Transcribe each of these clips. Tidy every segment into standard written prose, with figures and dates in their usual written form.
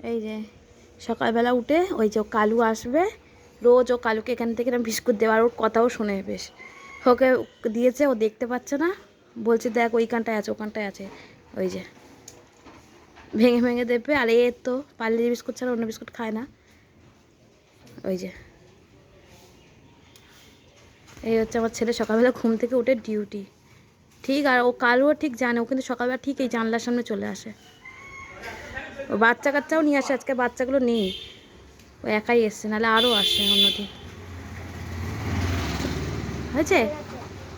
এই যে সকালবেলা উঠে ওই যে কালু আসবে, রোজ ও কালুকে এখান থেকে না বিস্কুট দেওয়া, আর ওর কথাও শোনে বেশ। ওকে দিয়েছে, ও দেখতে পাচ্ছে না, বলছে দেখ ওইখানটায় আছে ওখানটায় আছে। ওই যে ভেঙে ভেঙে দেবে। আর এ তো পার্লে বিস্কুট ছাড়া অন্য বিস্কুট খায় না। ওই যে এই হচ্ছে আমার ছেলে সকালবেলা ঘুম থেকে উঠে ডিউটি ঠিক। আর ও কালুও ঠিক জানে, ও কিন্তু সকালবেলা ঠিক এই জানলার সামনে চলে আসে। ও বাচ্চা কাচ্চাও নিয়ে আসে, আজকে বাচ্চাগুলো নেই, ও একাই এসছে, নাহলে আরও আসে অন্যদিন। হয়েছে,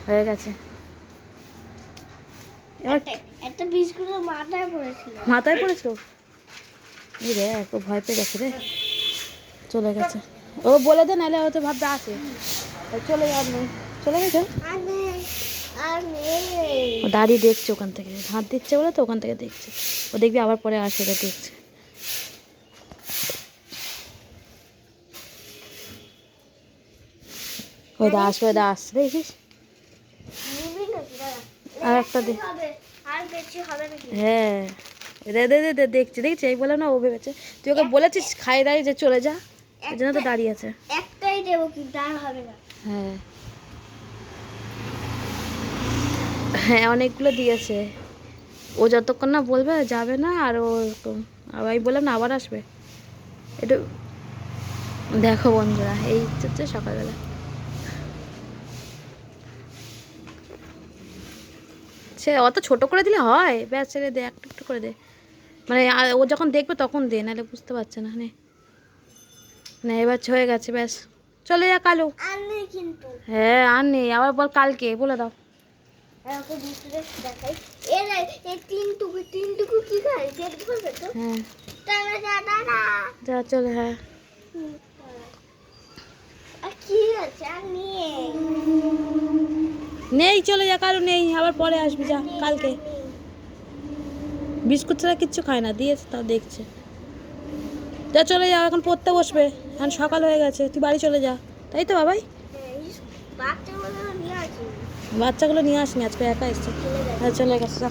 হয়ে গেছে। একটা বিস্কুট মাথায় পড়েছিল। মাথায় পড়েছিল এই রে, একটু ভয় পেয়ে গেছে রে, চলে গেছে। ও বলে দে, নাহলে হয়তো ভাববে আছে, চলে যাবে, চলে গেছে। ও দাঁড়িয়ে দেখছে ওখান থেকে, হাত দিচ্ছে বলে তো ওখান থেকে দেখছে। ও দেখবি আবার পরে আসে, ওটা দেখছে। ওই দা আসবে, দা আসছে দেখছিস। আর একটা দে। হ্যাঁ দে দে দে, দেখছি দেখছি, এই বলে না ও ভেবেছে তুই ওকে বলেছিস খাই দাঁড়িয়ে যে চলে যা, এই জন্য তো দাঁড়িয়ে আছে। একটাই দেবো কিন্তু আর হবে না। হ্যাঁ হ্যাঁ, অনেকগুলো দিয়েছে। ও যতক্ষণ না বলবে যাবে না। আর ও আবার আমি বললাম না আবার আসবে একটু। দেখো বন্ধুরা, এই হচ্ছে সকালবেলা। সে অত ছোট করে দিলে হয়, ব্যাস ছেড়ে দে, একটু একটু করে দে, মানে ও যখন দেখবে তখন দে, নাহলে বুঝতে পারছে না। না এবার হয়ে গেছে, ব্যাস চলে যা কালু। আর নেই কিন্তু। হ্যাঁ আর নেই, আবার বল কালকে বলে দাও। ওকে বিস্কুট দেখাই। এই তিনটুকু কি খাই পেট ভরবে তো। হ্যাঁ টাটা টাটা। যা চলে। হ্যাঁ আর কি আছে আর নিয়ে নেই, চলে যা কালু, নেই, আবার পরে আসবি, যা কালকে। বিস্কুট ছাড়া কিচ্ছু খায় না, দিয়েছে তাও দেখছে। যা চলে যাও, এখন পড়তে বসবে, এখন সকাল হয়ে গেছে, তুই বাড়ি চলে যা। তাই তো বাবাই, বাচ্চাগুলো নিয়ে আসি। বাচ্চাগুলো নিয়ে আসনি, আজকে একা এসছে। হ্যাঁ চলে গেছে, যা।